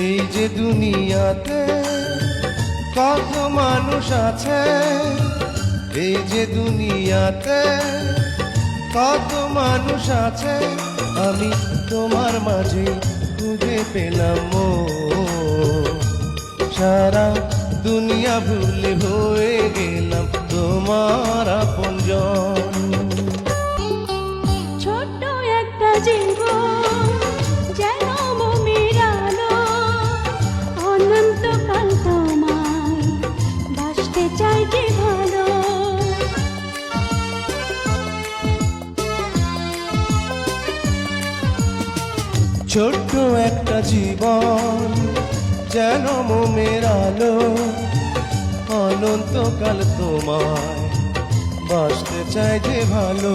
এই যে দুনিয়াতে কত মানুষ আছে, এই যে দুনিয়াতে কত মানুষ আছে, আমি তোমার মাঝে খুঁজে পেলাম সারা দুনিয়া ভুলে হয়ে গেলাম তোমার আপনজন। ছোট্ট একটা জীবন যেন মমির আলো, অনন্তকাল তোমায় বাসতে চাই যে ভালো। ছোট্ট একটা জীবন যেন মোমের আলো, অনন্তকাল তোমায় বাসতে চাই যে ভালো।